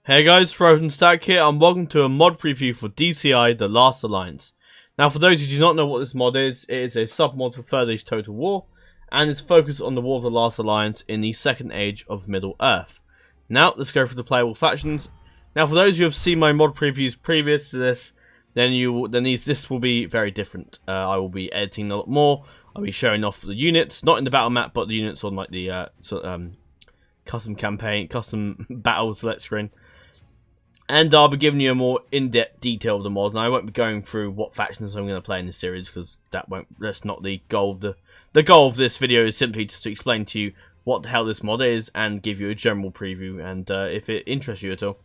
Hey guys, Frozen Stack here, and welcome to a mod preview for DCI, The Last Alliance. Now, for those who do not know what this mod is, it is a sub-mod for Third Age Total War, and is focused on the War of the Last Alliance in the Second Age of Middle-earth. Now, let's go through the playable factions. Now, for those who have seen my mod previews previous to this, this will be very different. I will be editing a lot more. I'll be showing off the units, not in the battle map, but the units on like the custom campaign, custom battle select screen. And I'll be giving you a more in-depth detail of the mod, and I won't be going through what factions I'm going to play in this series, because that's not the goal of the goal of this video is simply just to explain to you what the hell this mod is, and give you a general preview, and if it interests you at all.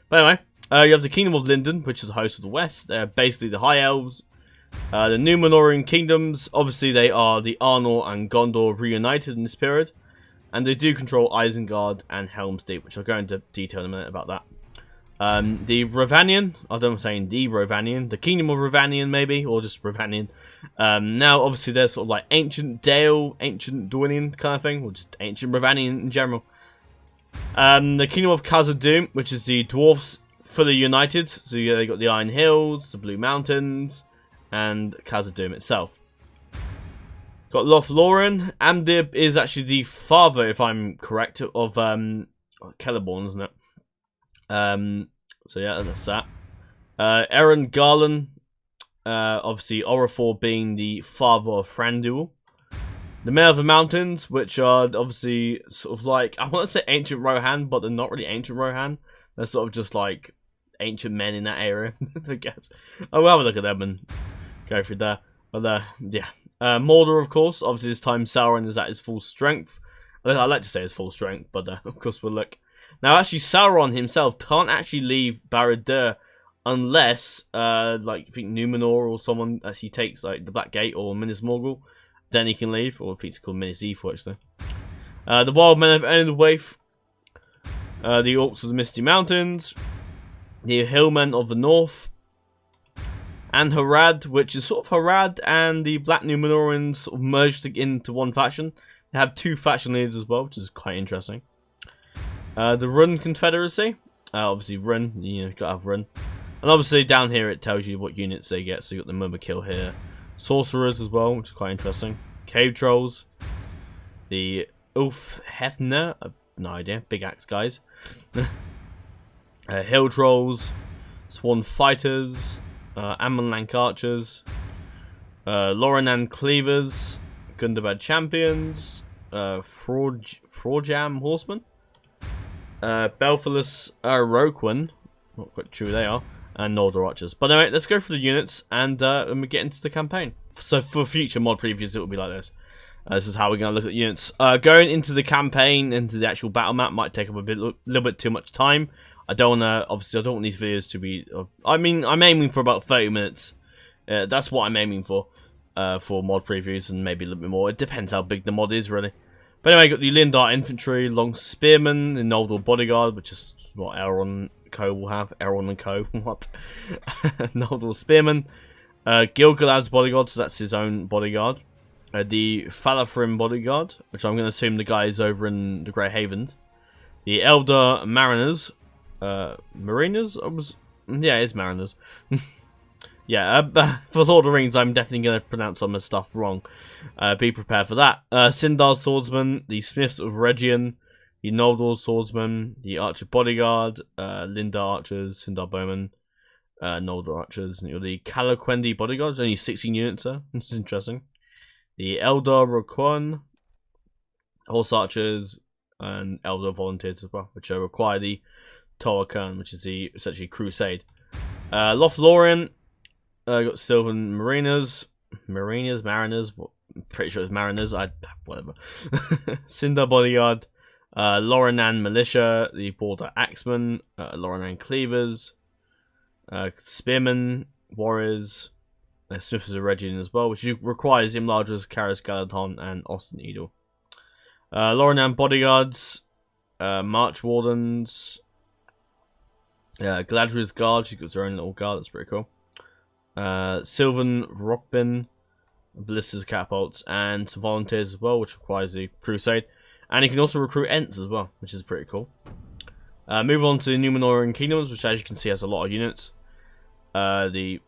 But anyway, you have the Kingdom of Linden, which is the host of the West, basically the High Elves, the Númenórean Kingdoms. Obviously they are the Arnor and Gondor reunited in this period, and they do control Isengard and Helm's Deep, which I'll go into detail in a minute about that. The Rovanian, I don't know if I'm saying the Rovanian, the Kingdom of Rovanian maybe, or just Rovanian. Now obviously there's sort of like Ancient Dale, Ancient Dwinian kind of thing, or just Ancient Rovanian in general. The Kingdom of Khazad-dûm, which is the Dwarfs fully united, so they got the Iron Hills, the Blue Mountains, and Khazad-dûm itself. Got Lothlórien. Amdir is actually the father, if I'm correct, of Celeborn, isn't it? So yeah, that's that. Aaron Garland, obviously Orafor being the father of Thranduil. The Men of the Mountains, which are obviously sort of like, I want to say Ancient Rohan, but they're not really Ancient Rohan. They're sort of just like ancient men in that area, I guess. I'll have a look at them and go through there. But yeah. Mordor, of course. Obviously this time Sauron is at his full strength. I like to say his full strength, but of course we'll look. Now, actually, Sauron himself can't actually leave Barad-dûr unless, like, I think Númenor or someone actually takes, like, the Black Gate or Minas Morgul. Then he can leave, or I think it's called Minas Ithil, actually. The Wild Men of Enedwaith. The Orcs of the Misty Mountains. The Hillmen of the North. And Harad, which is sort of Harad and the Black Númenóreans sort of merged into one faction. They have two faction leaders as well, which is quite interesting. The Run Confederacy, obviously Run, you know, you've got to have Run. And obviously down here it tells you what units they get, so you've got the Murmurkill here. Sorcerers as well, which is quite interesting. Cave Trolls. The Ulf Hefner, no idea, big axe guys. Hill Trolls. Swan Fighters. Amonlank Archers. Lorenan Cleavers. Gundabad Champions. Frorjam Horsemen. Belphilus Roquan, not quite sure who they are, and Noldor Archers. But anyway, let's go through the units and we get into the campaign. So for future mod previews, it will be like this. This is how we're going to look at units. Going into the campaign, into the actual battle map, might take up a little bit too much time. I don't want to, obviously, I don't want these videos to be. I mean, I'm aiming for about 30 minutes. That's what I'm aiming for mod previews, and maybe a little bit more. It depends how big the mod is, really. But anyway, you got the Lindar Infantry, Long Spearmen, the Noldor Bodyguard, which is what Elrond Co will have. Elrond and Co. What? Noldor Spearmen. Gil-galad's Bodyguard, so that's his own bodyguard. The Falafrim Bodyguard, which I'm going to assume the guy is over in the Grey Havens. The Elder Mariners. Mariners? Yeah, it's Mariners. Yeah, for Lord of the Rings, I'm definitely going to pronounce some of the stuff wrong. Be prepared for that. Sindar Swordsman, the Smiths of Region, the Noldor Swordsman, the Archer Bodyguard, Lindar Archers, Sindar Bowmen, Noldor Archers, and the Calaquendi Bodyguard. Only 16 units there, which is interesting. The Eldar Roquan, Horse Archers, and Eldar Volunteers as well, which require the Torokan, which is the essentially Crusade. Lothlórien. Got Sylvan Mariners, Mariners. Well, I'm pretty sure it's Mariners. Whatever. Sindar Bodyguard, Lorenan Militia, the Border Axemen, Lorenan Cleavers, Spearmen, Warriors, Smiths of the Region as well, which requires Imladras, Karis Galadhon, and Austin Edel. Lorenan Bodyguards, March Wardens, Galadriel's Guard. She's got her own little guard. That's pretty cool. Sylvan Rockbin, Ballistas Catapults, and some volunteers as well, which requires the Crusade. And you can also recruit Ents as well, which is pretty cool. Move on to the Numenorean Kingdoms, which as you can see has a lot of units. The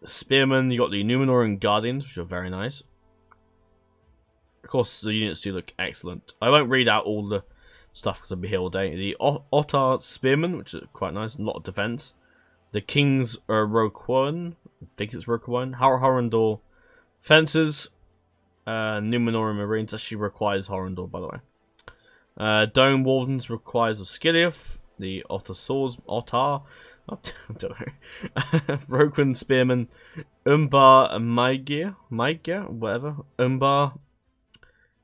Spearmen, you got the Numenorean Guardians, which are very nice. Of course, the units do look excellent. I won't read out all the stuff because I'll be here all day. The Ottar Spearmen, which is quite nice, and a lot of defense. The King's Roquan, I think it's Roquan. Horrendor Fences. Numenorean Marines actually requires Horrendor, by the way. Dome Wardens requires Osgiliath. The Ottar Swords, Ottar. I don't know. Roquan Spearmen. Umbar Magia, whatever. Umbar.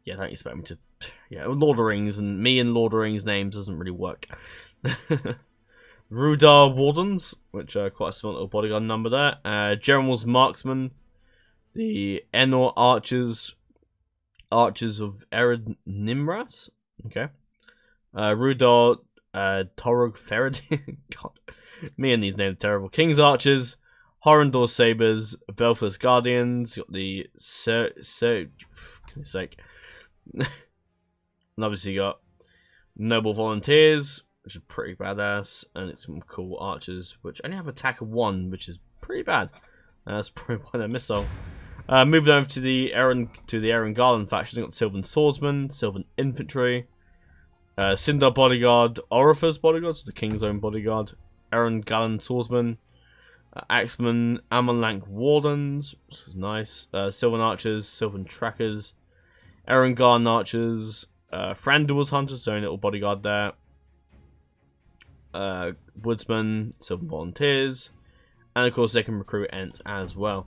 Yeah, don't expect me to. Yeah, Lord of the Rings, and me and Lord of the Rings names doesn't really work. Rudar Wardens, which are quite a small little bodyguard number there. General's Marksmen. The Enor Archers. Archers of Ered Nimras. Okay. Rudar Torug Feridin. God. Me and these names are terrible. King's Archers. Horrendor Sabres. Belfast Guardians. Got the for goodness sake. And obviously you got Noble Volunteers, which is pretty badass, and it's some cool archers, which only have attack of 1, which is pretty bad. That's probably why they're missile. Moving over to the Aaron Garland faction, got Sylvan Swordsman, Sylvan Infantry, Sindar Bodyguard, Orifer's Bodyguard, so the King's own bodyguard, Aaron Garland Swordsman, Axeman, Amonlank Wardens, which is nice, Sylvan Archers, Sylvan Trackers, Aaron Garland Archers, Thranduil's Hunters, so a little bodyguard there. Woodsman, Sylvan Volunteers, and of course they can recruit Ents as well.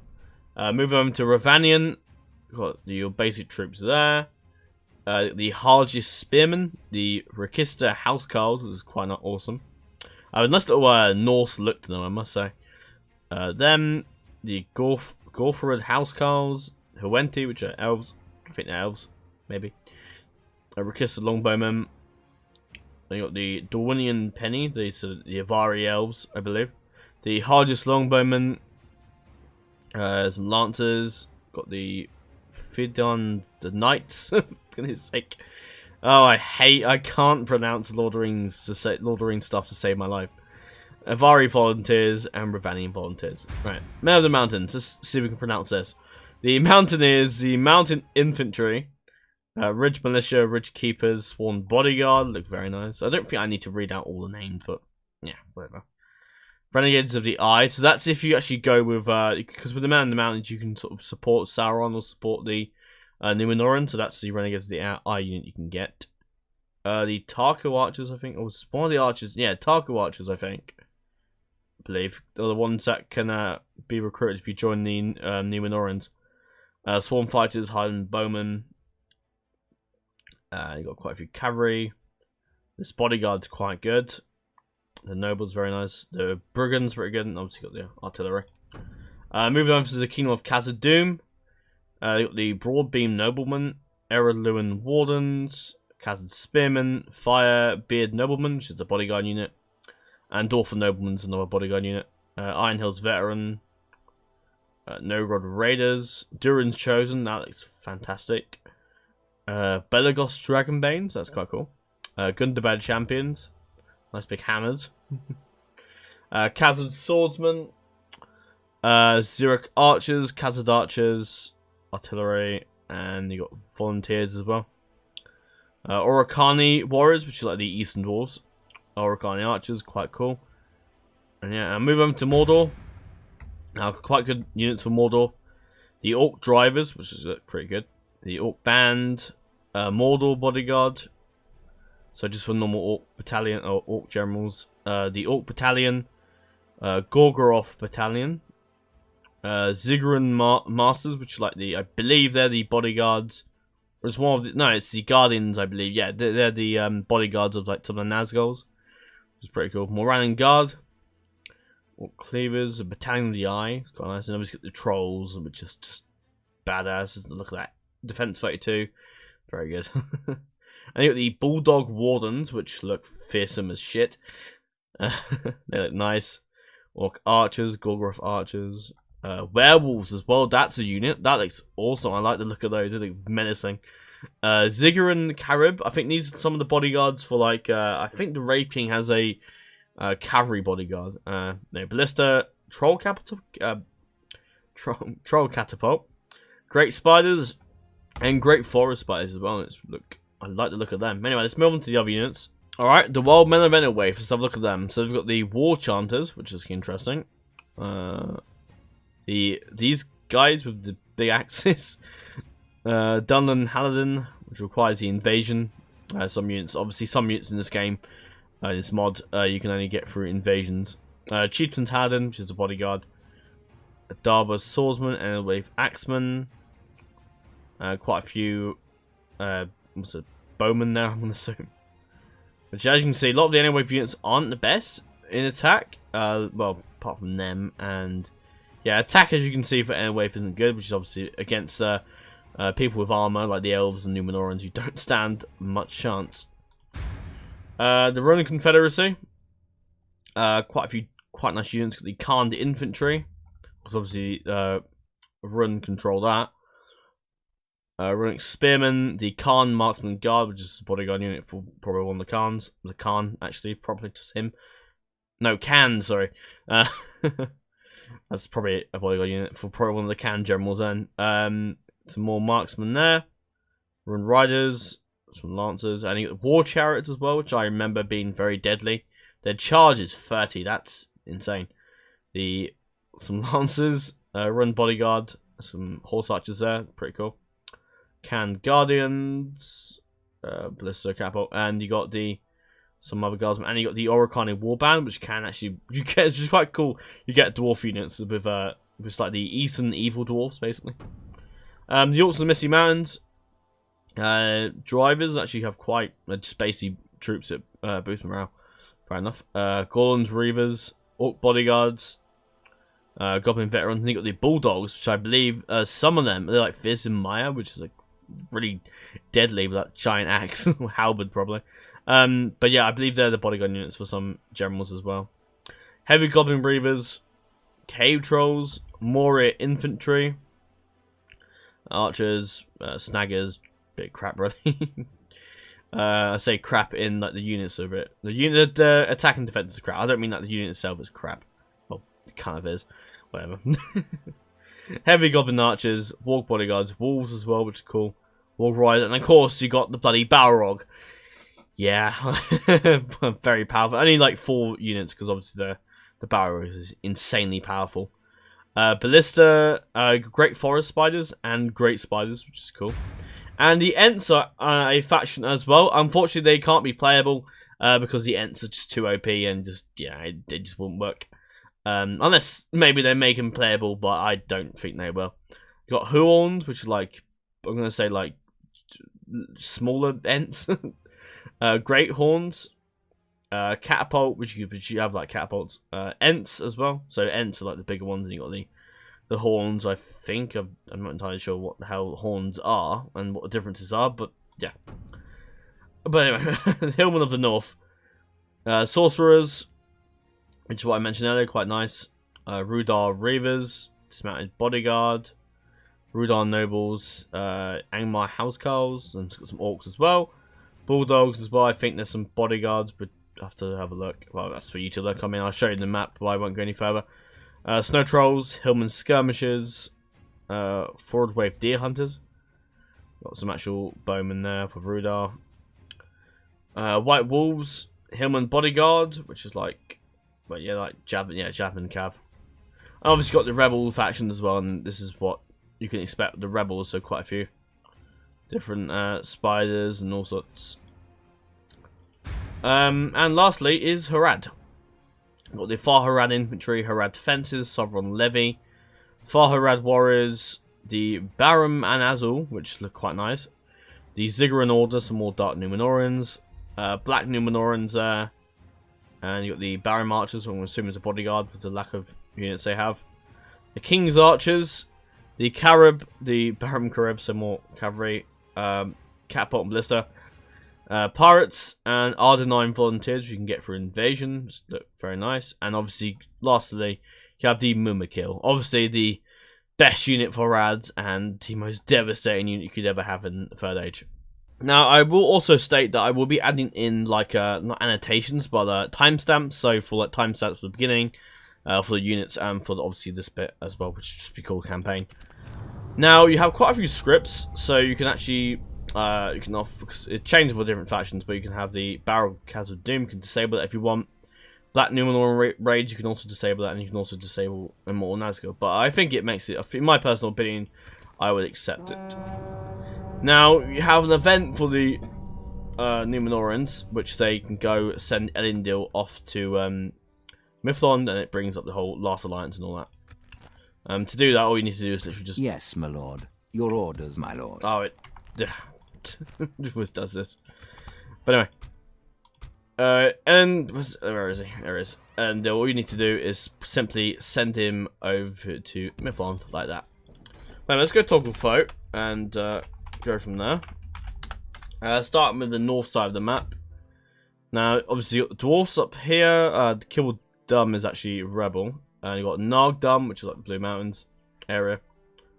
Moving on to Ravanian, got your basic troops there. The Hargis Spearmen, the Rakista Housecarls, which is quite not awesome. A nice little Norse look to them, I must say. Them, the Gorfarad Housecarls, Huenti, which are elves. I think they're elves, maybe. Rakista Longbowmen. Then you got the Dorwinian Penny, the Avari elves, I believe. The Hargis Longbowmen. Some Lancers. Got the Fidon the Knights. For goodness sake. Oh, I can't pronounce Lord of the Rings stuff to save my life. Avari Volunteers and Ravanian Volunteers. Right, Men of the Mountains. Let's see if we can pronounce this. The Mountaineers, the Mountain Infantry, Ridge Militia, Ridge Keepers, Sworn Bodyguard, look very nice. I don't think I need to read out all the names, but yeah, whatever. Renegades of the Eye, so that's if you actually go with, because with the Man in the Mountains you can sort of support Sauron or support the Numenorean, so that's the Renegades of the Eye unit you can get. The Tarko Archers, I think, or one of the Archers, yeah, Tarko Archers, I think. I believe, are the ones that can be recruited if you join the Numenoreans. Swarm Fighters, Highland Bowmen. You got quite a few cavalry. This bodyguard's quite good. The noble's very nice. The brigands pretty good, and obviously got the artillery. Moving on to the Kingdom of Khazad-dûm. You got the Broadbeam Noblemen, Eredluin Wardens, Khazad Spearmen, Fire Beard Noblemen, which is the bodyguard unit, and Dorfan Noblemen's another bodyguard unit. Iron Hills Veteran. Nogrod Raiders, Durin's Chosen, that looks fantastic. Belagos Dragonbanes, that's quite cool. Gundabad Champions, nice big hammers. Khazad Swordsman, Zurich Archers, Khazad Archers, Artillery, and you got Volunteers as well. Orokani Warriors, which is like the Eastern Dwarves. Orokani Archers, quite cool. And yeah, move over to Mordor. Now, quite good units for Mordor. The Orc Drivers, which is pretty good. The Orc Band, Mordor Bodyguard. So just for normal Orc Battalion, or Orc Generals. The Orc Battalion, Gorgoroth Battalion. Ziggurat Masters, which like I believe they're the bodyguards. Or it's one of the, no, it's the Guardians, I believe. Yeah, they're the bodyguards of like some of the Nazguls. Which is pretty cool. Morannon Guard. Orc Cleavers, a Battalion of the Eye, it's quite nice, and obviously got the Trolls, which is just badass. Look at that. Defense 32, very good. And you got the Bulldog Wardens, which look fearsome as shit. They look nice. Orc Archers, Gorgoroth Archers. Werewolves as well, that's a unit. That looks awesome, I like the look of those, they look menacing. Ziggler Carib, I think these are some of the bodyguards for like, I think the Raid King has a cavalry bodyguard. No, Ballista, Troll Capital, Troll Catapult, Great Spiders, and Great Forest Spiders as well. I like the look of them. Anyway, let's move on to the other units. Alright, the Wild Men of Anyway, let's have a look at them. So we've got the War Chanters, which is interesting. These guys with the big axes. Dunlan Haladin, which requires the invasion. Some units in this game, this mod, you can only get through invasions. Chieftain's Haladin, which is the bodyguard. Darba's Swordsman and Wave Axeman. Quite a few bowmen there, I'm going to assume. Which, as you can see, a lot of the Anywave units aren't the best in attack. Well, apart from them. And yeah, attack, as you can see, for Anywave isn't good, which is obviously against people with armor, like the Elves and Numenorans. You don't stand much chance. The Ronin Confederacy. Quite a few quite nice units. Got the Khan the Infantry, because obviously Run control that. Runic Spearman, the Khan Marksman Guard, which is a bodyguard unit for probably one of the Khans. The Khan, actually, probably just him. No, Khan, sorry. That's probably a bodyguard unit for probably one of the Khan generals then. Some more marksmen there. Run Riders, some Lancers, and you got War Chariots as well, which I remember being very deadly. Their charge is 30, that's insane. Some Lancers, Run Bodyguard, some Horse Archers there, pretty cool. Can Guardians, Ballista Catapult, and you got some other guardsmen, and you got the Oricani Warband, which can actually which is quite cool. You get dwarf units with like the Eastern Evil Dwarfs, basically. The Orcs of the Misty Mountains, drivers actually have quite just basically troops that boost morale. Fair enough. Gorlons, Reavers, Orc Bodyguards, Goblin Veterans, and you got the Bulldogs, which I believe some of them they're like Fizz and Maya, which is like really deadly with that giant axe or halberd probably. But yeah, I believe they're the bodyguard units for some generals as well. Heavy Goblin Reavers, Cave Trolls, Moria Infantry, Archers, Snaggers, bit crap really. I say crap in like the units of it. The unit attack and defense is crap. I don't mean that the unit itself is crap. Well, it kind of is. Whatever. Heavy Goblin Archers, Warg Bodyguards, Wolves as well, which is cool. Warg Riders, and of course you got the bloody Balrog. Yeah, very powerful. Only like 4 units because obviously the Balrog is insanely powerful. Ballista, Great Forest Spiders, and Great Spiders, which is cool. And the Ents are a faction as well. Unfortunately, they can't be playable because the Ents are just too OP and just they just won't work. Unless maybe they make them playable, but I don't think they will. You got Huorns, which is like I'm gonna say like smaller Ents. Great Horns, Catapult, which you have like catapults. Ents as well. So Ents are like the bigger ones, and you got the horns. I think I'm not entirely sure what the hell horns are and what the differences are, but yeah. But anyway, the Hillmen of the North, Sorcerers, which is what I mentioned earlier, quite nice. Rudar Reavers, Dismounted Bodyguard, Rudar Nobles, Angmar Housecarls, and it's got some Orcs as well. Bulldogs as well. I think there's some bodyguards, but I have to have a look. Well, that's for you to look. I mean, I'll show you the map, but I won't go any further. Snow Trolls, Hillman Skirmishers, Forward Wave Deer Hunters. Got some actual bowmen there for Rudar. White Wolves, Hillman Bodyguard, which is like, well, yeah, like Javelin Cav. I obviously got the Rebel faction as well, and this is what you can expect with the Rebels, so quite a few different spiders and all sorts. And lastly is Harad. Got the Far Harad Infantry, Harad Defences, Sovereign Levy, Far Harad Warriors, the Barum and Azul, which look quite nice. The Ziggurat Order, some more Dark Numenorians, Black Numenorians there, and you got the Barum Archers, who I'm assuming is a bodyguard with the lack of units they have. The King's Archers, the Carib, the Barum Carib, some more cavalry, Catapult and Ballista. Pirates and R9 volunteers you can get for invasion, just look very nice. And obviously, lastly, you have the Mumakil. Obviously, the best unit for rads and the most devastating unit you could ever have in the Third Age. Now, I will also state that I will be adding in, like, not annotations, but timestamps. So, for, like, timestamps for the beginning, for the units, and for, obviously, this bit as well, which should just be called campaign. Now, you have quite a few scripts, so you can actually, because it changes for different factions, but you can have the Barrel Chasm of Doom, you can disable it if you want. Black Numenor Rage, you can also disable that, and you can also disable Immortal Nazgul. But I think it makes it, in my personal opinion, I would accept it. Now, you have an event for the Numenorans, which they can go send Elendil off to Mithlond, and it brings up the whole Last Alliance and all that. To do that, all you need to do is literally just... Yes, my lord. Your orders, my lord. Oh, it just does this. But anyway. And... where is he? There he is. And all you need to do is simply send him over to Mithlond, like that. Now, let's go toggle vote, and... go from there. Starting with the north side of the map. Now, obviously, you got the dwarfs up here. The Kill Dum is actually Rebel. And you got Nag Dum, which is like the Blue Mountains area.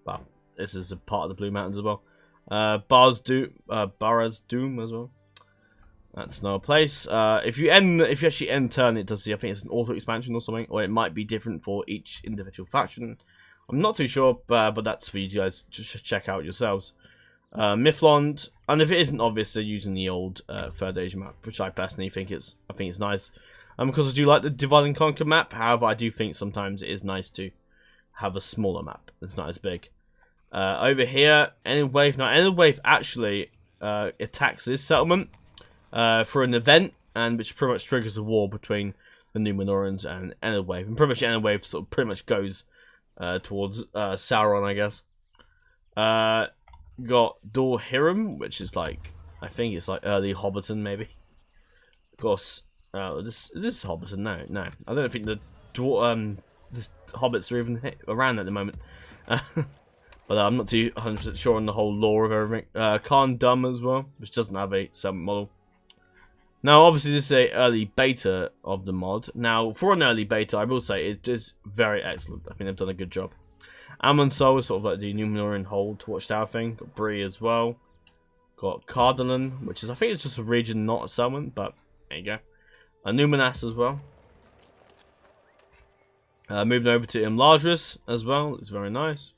Well, this is a part of the Blue Mountains as well. Baraz Doom as well. That's another place. If you actually end turn, it does. I think it's an auto expansion or something, or it might be different for each individual faction. I'm not too sure, but that's for you guys to check out yourselves. Mithlond, and if it isn't obvious, they're using the old Third Age map, which I personally think it's nice. Because I do like the Divide and Conquer map. However, I do think sometimes it is nice to have a smaller map that's not as big. Over here, Enelwave. Now, Enelwave actually attacks this settlement for an event, and which pretty much triggers a war between the Numenorans and Enelwave. And pretty much Enelwave sort of goes towards Sauron, I guess. Got Dor Hiram, which is like, I think it's like early Hobbiton, maybe. Of course, this is Hobbiton. No, I don't think the hobbits are even around at the moment. But I'm not too 100% sure on the whole lore of everything. Khan Dum as well, which doesn't have a settlement model. Now, obviously, this is a early beta of the mod. Now, for an early beta, I will say it is very excellent. I think they've done a good job. Amon Sol is sort of like the Numenorean hold watchtower thing. Got Bree as well. Got Cardolan, which is, I think it's just a region, not a settlement, but there you go. Numenas as well. Moving over to Imladris as well. It's very nice.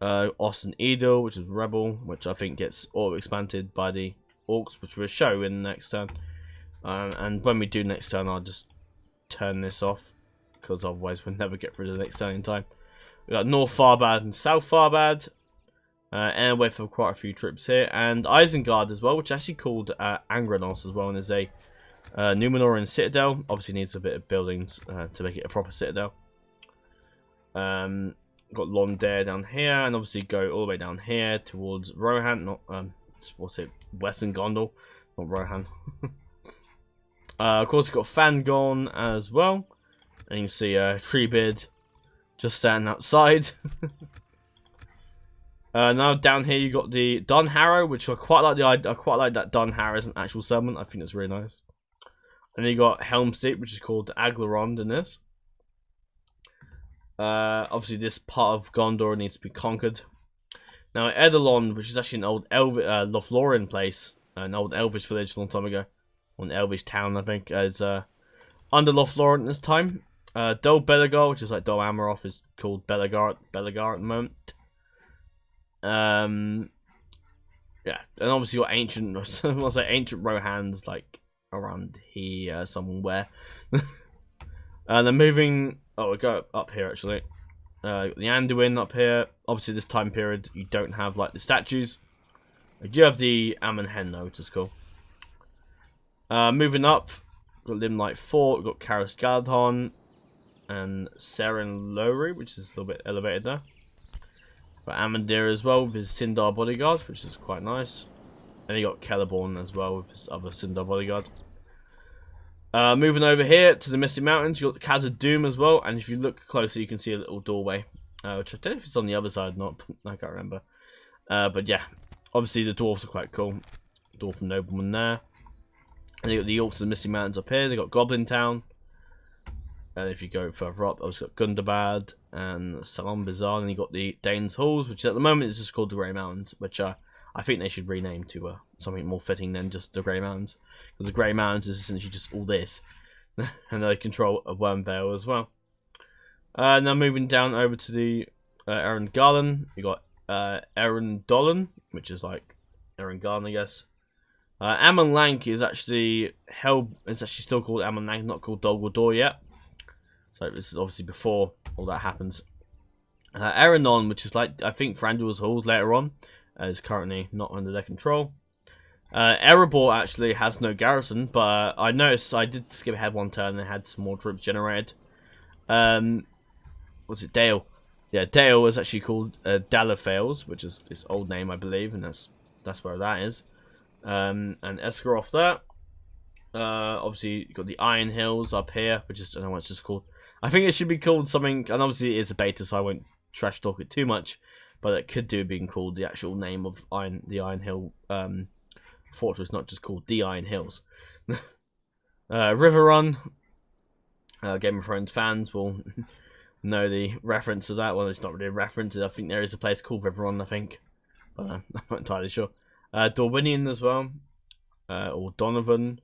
Austin Edel, which is Rebel, which I think gets auto-expanded by the Orcs, which we'll show in the next turn. And when we do next turn, I'll just turn this off, because otherwise we'll never get rid of the next turn in time. We got North Farbad and South Farbad. Anyway, for quite a few trips here. And Isengard as well, which is actually called Angranos as well, and is a Numenorian citadel. Obviously needs a bit of buildings to make it a proper citadel. Got Londare down here, and obviously go all the way down here towards Rohan. Not what's it? Western Gondor, not Rohan. Of course, you've got Fangorn as well, and you can see Treebeard just standing outside. Now down here you got the Dunharrow, which I quite like. I quite like that Dunharrow is an actual settlement. I think it's really nice. And then you got Helm's Deep, which is called Aglarond in this. Obviously, this part of Gondor needs to be conquered. Now, Edelon, which is actually an old Lothlorien place, an old Elvish village a long time ago, or an Elvish town, I think, is under Lothlorien at this time. Dol Belegar, which is like Dol Amroth, is called Belegar at the moment. Yeah, and obviously your ancient, I'll say ancient Rohans, like around here somewhere. And then moving, we go up here actually. The Anduin up here. Obviously, this time period you don't have like the statues. You do have the Amon Hen though, which is cool. Moving up, we've got Limlight Fort. We've got Karis Gadhon and Seren Lowry, which is a little bit elevated there. Got Amandir as well with his Sindar bodyguard, which is quite nice. And you got Celeborn as well with his other Sindar bodyguard. Moving over here to the Misty Mountains, you got the Khazad Doom as well. And if you look closer, you can see a little doorway, which I don't know if it's on the other side or not. I can't remember. But yeah, obviously the dwarves are quite cool. Dwarf and Nobleman there. And you got the Orcs of the Misty Mountains up here. They got Goblin Town. And if you go further up, I've got Gundabad and Salon Bazaar, and you got the Danes Halls, which at the moment is just called the Grey Mountains, which I think they should rename to something more fitting than just the Grey Mountains, because the Grey Mountains is essentially just all this, and they control a Wormvale as well. Now moving down over to the Erin Garden, you got Erin Dolan, which is like Erin Garden, I guess. Amon Lank is actually still called Amon Lank, not called Dol Guldur yet. So this is obviously before all that happens. Eranon, which is like I think Thranduil's Halls later on, is currently not under their control. Erebor actually has no garrison, but I noticed I did skip ahead one turn and they had some more troops generated. Was it Dale? Yeah, Dale was actually called Dalafales, which is its old name, I believe, and that's where that is. And Esgaroth there. Obviously, you've got the Iron Hills up here, which is, I don't know what it's just called. I think it should be called something, and obviously it is a beta, so I won't trash talk it too much, but it could do being called the actual name of the Iron Hill fortress, not just called the Iron Hills. River Run. Game of Thrones fans will know the reference to that. Well, it's not really a reference. I think there is a place called River Run, I think, but I'm not entirely sure. Dorwinion as well, or Donovan.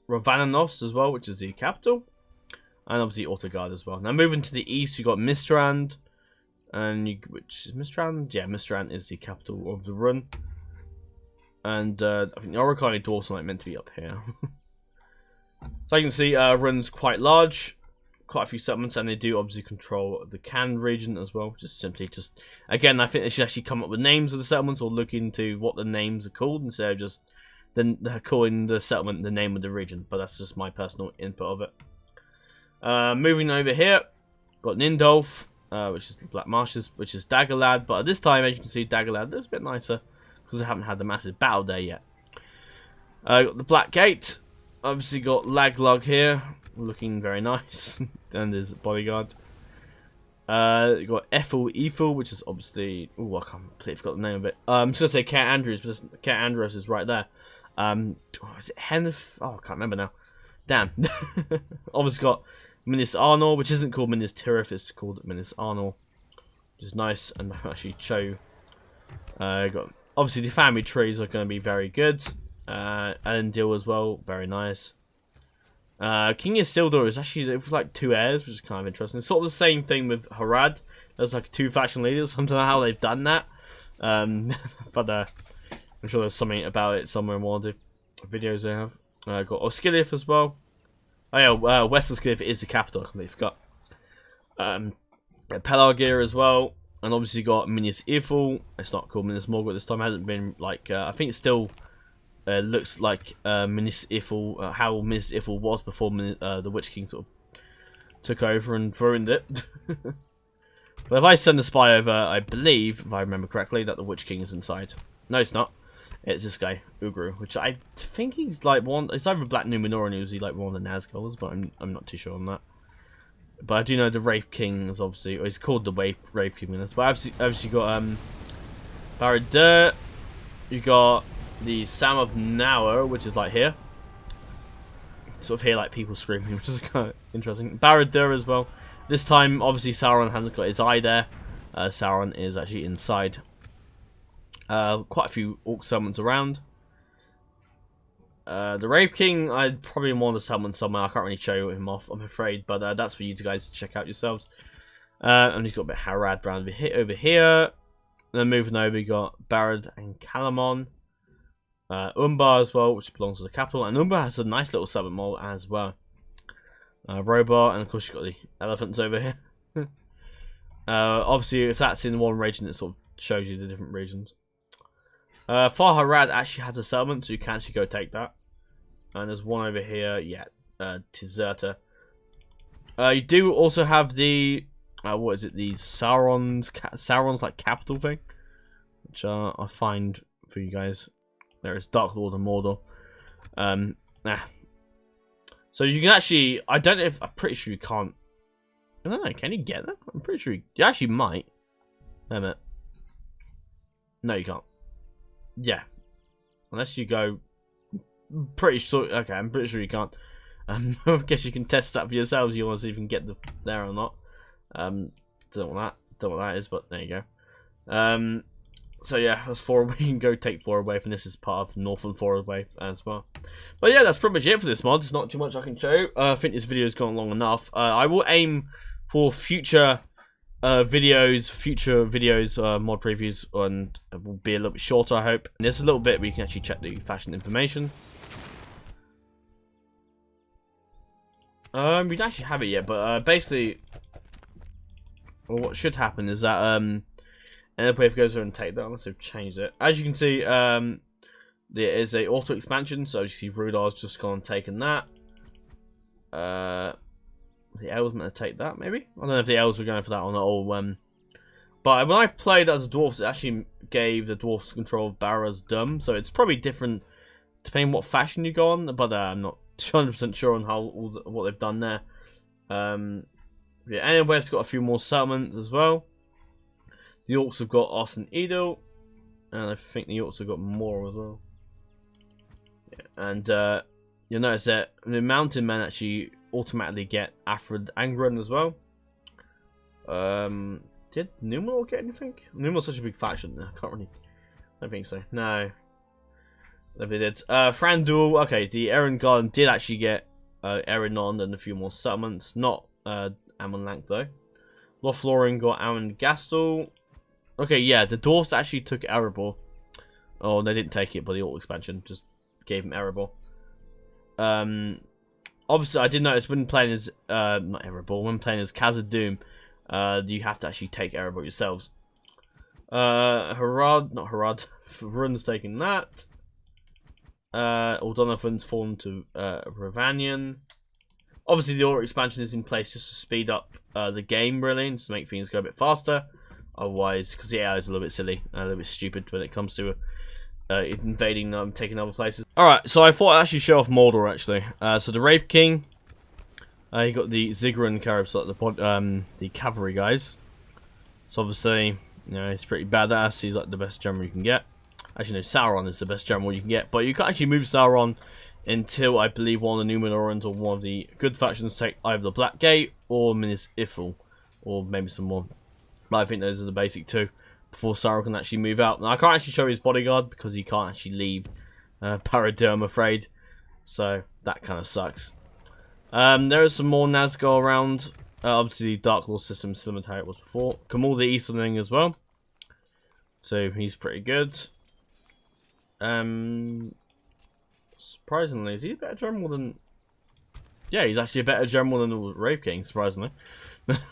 Ravananos as well, which is the capital, and obviously Autogard as well. Now moving to the east, you got Mistrand, which is Mistrand? Yeah, Mistrand is the capital of the run, and I think the Oricani Dwarfs are meant to be up here. So you can see, run's quite large, quite a few settlements, and they do obviously control the Can region as well. Again, I think they should actually come up with names of the settlements or look into what the names are called instead of just they're calling the settlement the name of the region, but that's just my personal input of it. Moving over here, got Nindolf, which is the Black Marshes, which is Daggerlad, but at this time, as you can see, Daggerlad is a bit nicer because I haven't had the massive battle there yet. Got the Black Gate, obviously got Laglug here, looking very nice, and his bodyguard. You got Eiffel, which is obviously, I completely forgot the name of it. I'm just gonna say Cat Andrews, but Cat Andrews is right there. Is it Henf? Oh, I can't remember now. Damn. Obviously got Minis Arnor, which isn't called Minis Tirith, it's called Minis Arnor, which is nice, and actually show. Got obviously the family trees are going to be very good. Elendil as well, very nice. King Isildur is actually like 2 heirs, which is kind of interesting. It's sort of the same thing with Harad. There's like 2 faction leaders. I don't know how they've done that, but I'm sure there's something about it somewhere in one of the videos they have. Got Osgiliath as well. Oh yeah, West Osgiliath is the capital. I completely forgot. Pelargir as well, and obviously got Minas Ithil. It's not called Minas Morgul this time. It hasn't been like I think it still looks like Minas Ithil, how Minas Ithil was before the Witch King sort of took over and ruined it. But if I send a spy over, I believe, if I remember correctly, that the Witch King is inside. No, it's not. It's this guy, Ugru, which I think he's like one. It's either Black Numenor or he's like one of the Nazguls, but I'm not too sure on that. But I do know the Wraith King is obviously, or he's called the Wraith King in this. But obviously you got Barad-dûr, you got the Sam of Naur, which is like here. Sort of hear like people screaming, which is kind of interesting. Barad-dûr as well. This time, obviously Sauron hasn't got his eye there. Sauron is actually inside. Quite a few orc summons around. The Wraith King, I'd probably want to summon somewhere. I can't really show him off, I'm afraid, but that's for you guys to check out yourselves. And you've got a bit of Harad around over here. Then moving over, you got Barad and Calamon. Umbar as well, which belongs to the capital, and Umbar has a nice little summon mall as well. Robar, and of course you've got the elephants over here. Obviously, if that's in one region, it sort of shows you the different regions. Far Harad actually has a settlement, so you can actually go take that. And there's one over here, yeah, Tizerta. You do also have the, what is it, the Sauron's like capital thing, which I'll find for you guys. There is Dark Lord of Mordor. So you can actually, I don't know if, I'm pretty sure you can't, I don't know, can you get that? I'm pretty sure you actually might. Wait a minute. No, you can't. Yeah. Unless you go, pretty sure, okay, I'm pretty sure you can't. I guess you can test that for yourselves. You want to see if you can get there or not. Don't know what that is, but there you go. So yeah, that's 4 away. You can go take 4 away from this as part of Northern 4 away as well. But yeah, that's pretty much it for this mod. There's not too much I can show. I think this video's gone long enough. I will aim for future videos, mod previews, and it will be a little bit shorter, I hope. And there's a little bit where you can actually check the faction information. We don't actually have it yet, but basically, well, what should happen is that Enderwave goes over and take that, unless they've changed it. As you can see, there is a auto expansion, so as you see, Rudar's just gone and taken that. The elves meant to take that, maybe? I don't know if the elves were going for that or not. Or, but when I played as dwarfs, it actually gave the dwarfs control of Barra's Dum, so it's probably different depending on what faction you go on, but I'm not 100% sure on what they've done there. Yeah, Enderwave's got a few more settlements as well. The Orcs have got Arson Edel, and I think the Orcs have got more as well. Yeah, and you'll notice that the Mountain Men actually automatically get Afrid Angren as well. Did Numenor get anything? Numenor's such a big faction. I can't really. I don't think so. No. If they did. Thranduil, okay, the Erin Garden did actually get Erinon and a few more settlements. Not Amon Lank though. Lothlorien got Aaron Gastel. Okay, yeah, the dwarfs actually took Erebor. Oh, they didn't take it, but the Orc expansion just gave him Erebor. Obviously, I did notice when playing as not Erebor, when playing as Khazad-dûm, you have to actually take Erebor yourselves. Harad, not Harad, Run's taking that. Aldonovan's fallen to Ravanian. Obviously, the Orc expansion is in place just to speed up the game, really, and to make things go a bit faster. Otherwise, because the AI is a little bit silly, a little bit stupid when it comes to invading them, taking other places. Alright, so I thought I'd actually show off Mordor, actually. So the Wraith King, you got the Ziggurat Caribs, like the cavalry guys. So obviously, you know, he's pretty badass. He's like the best general you can get. Actually, no, Sauron is the best general you can get. But you can't actually move Sauron until, I believe, one of the Numenorians or one of the good factions take either the Black Gate or Minas Ithil. Or maybe some more. But I think those are the basic two before Sauron can actually move out. Now, I can't actually show his bodyguard because he can't actually leave Barad-dûr, I'm afraid. So, that kind of sucks. There is some more Nazgûl around. Obviously, Dark Lord system is similar to how it was before. Kamal the Easterling as well. So, he's pretty good. Surprisingly, is he a better general than... Yeah, he's actually a better general than the Wraith King, surprisingly.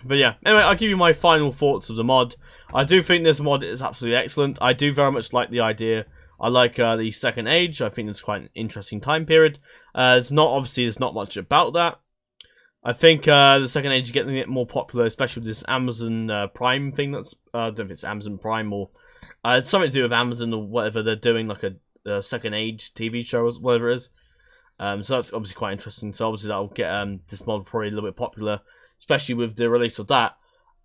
But yeah, anyway, I'll give you my final thoughts of the mod. I do think this mod is absolutely excellent. I do very much like the idea. I like the Second Age. I think it's quite an interesting time period. It's not, obviously, there's not much about that. I think the Second Age is getting it more popular, especially with this Amazon Prime thing. That's I don't know if it's Amazon Prime or it's something to do with Amazon or whatever they're doing, like a Second Age TV show or whatever it is. So that's obviously quite interesting. So obviously that'll get this mod probably a little bit popular, especially with the release of that.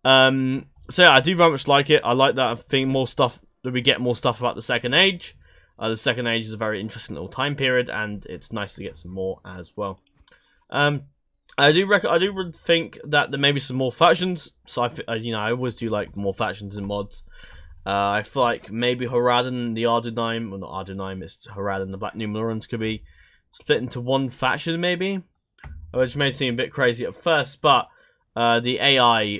So yeah, I do very much like it. I like that. I think more stuff that we get more stuff about the Second Age. The Second Age is a very interesting little time period, and it's nice to get some more as well. I do think that there may be some more factions. So I always do like more factions in mods. I feel like maybe Haradan, the Ardunim, well not Ardunim, it's Haradan, the Black Numenorians could be split into one faction maybe, which may seem a bit crazy at first, but the AI,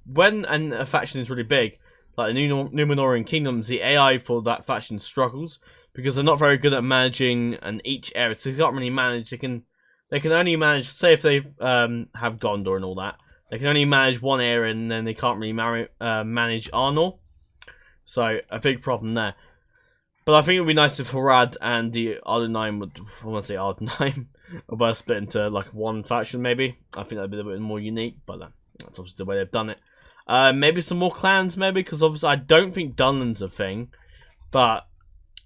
when a faction is really big, like the Numenorian kingdoms, the AI for that faction struggles because they're not very good at managing each area, so they can't really manage. They can only manage, say if they have Gondor and all that, they can only manage one area and then they can't really manage Arnor. So a big problem there. But I think it would be nice if Harad and the Ardenheim would, I want to say Ardenheim, would both split into like one faction maybe. I think that'd be a bit more unique, but that's obviously the way they've done it. Maybe some more clans maybe, because obviously I don't think Dunland's a thing. But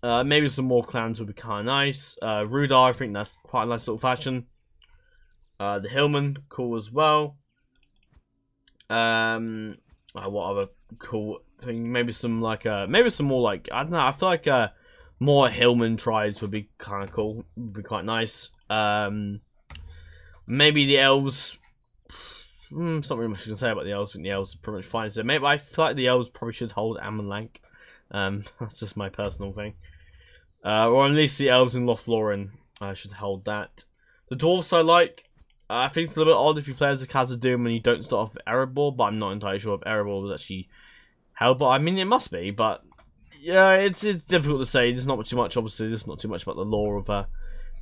maybe some more clans would be kind of nice. Rudar, I think that's quite a nice little faction. The Hillmen, cool as well. What other cool thing? Maybe some like maybe some more like, I don't know. I feel like more Hillman tribes would be kind of cool. Would be quite nice. Maybe the elves. It's not really much I can say about the elves. I think the elves are pretty much fine. So maybe I feel like the elves probably should hold Ammon Lank. That's just my personal thing. Or at least the elves in Lothlorien should hold that. The dwarves I like. I think it's a little bit odd if you play as a Khazad-dûm and you don't start off with Erebor, but I'm not entirely sure if Erebor was actually held. But I mean, it must be. But yeah, it's difficult to say. There's not too much. Obviously, there's not too much about the lore of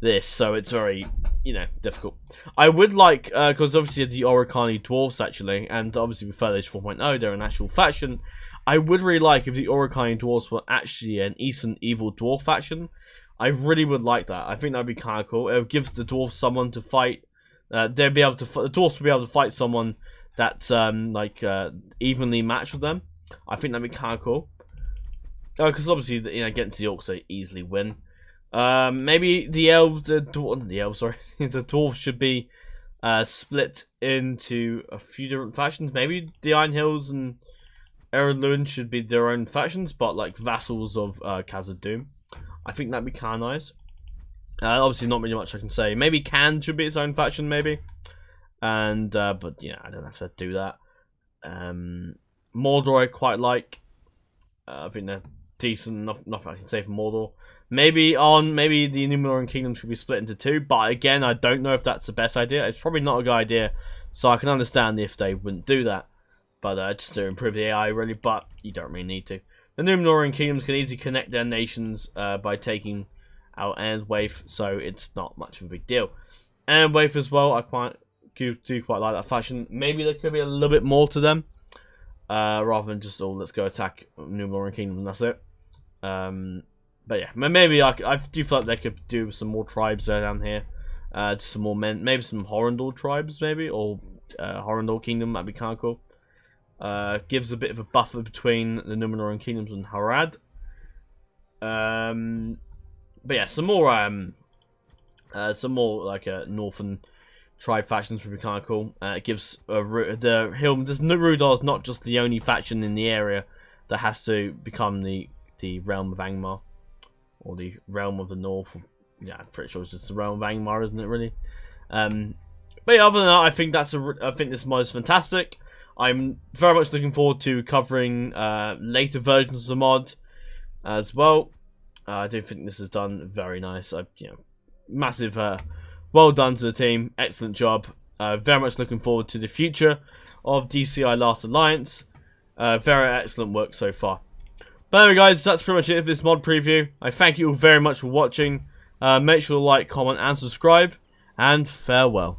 this, so it's very, difficult. I would like, because obviously the Oricani dwarves actually, and obviously with Furthage 4.0 they're an actual faction. I would really like if the Oricani dwarves were actually an Eastern Evil Dwarf faction. I really would like that. I think that'd be kind of cool. It would give the dwarves someone to fight. They'd be able to. The dwarves would be able to fight someone that's evenly matched with them. I think that'd be kind of cool. Because obviously, against the orcs they easily win. Maybe the elves, the dwarves should be split into a few different factions. Maybe the Iron Hills and Erluin should be their own factions, but like vassals of Khazad-dûm. I think that'd be kind of nice. Obviously, not really much I can say. Maybe Can should be its own faction, maybe. And but yeah, I don't have to do that. Mordor I quite like. I think they're decent. Nothing I can say for Mordor. Maybe the Numenorian Kingdom should be split into two, but again, I don't know if that's the best idea. It's probably not a good idea, so I can understand if they wouldn't do that. But just to improve the AI, really, but you don't really need to. The Numenorian Kingdoms can easily connect their nations by taking out Endwaif, so it's not much of a big deal. Endwaif as well, I do quite like that faction. Maybe there could be a little bit more to them, rather than just, let's go attack Numenorian Kingdom and that's it. But yeah, maybe I do feel like they could do some more tribes down here. Some more men, maybe some Horrendal tribes, maybe, or Horrendal Kingdom, that'd be kind of cool. Gives a bit of a buffer between the Numenorian Kingdoms and Harad. But yeah, some more like northern tribe factions would be kind of cool. It gives the Hill. Rudar is not just the only faction in the area that has to become the realm of Angmar. Or the realm of the north. Yeah, I'm pretty sure it's just the realm of Angmar, isn't it? Really. But yeah, other than that, I think this mod is fantastic. I'm very much looking forward to covering later versions of the mod as well. I do think this is done very nice. Massive, well done to the team. Excellent job. Very much looking forward to the future of DCI Last Alliance. Very excellent work so far. But anyway guys, that's pretty much it for this mod preview. I thank you all very much for watching. Make sure to like, comment and subscribe. And farewell.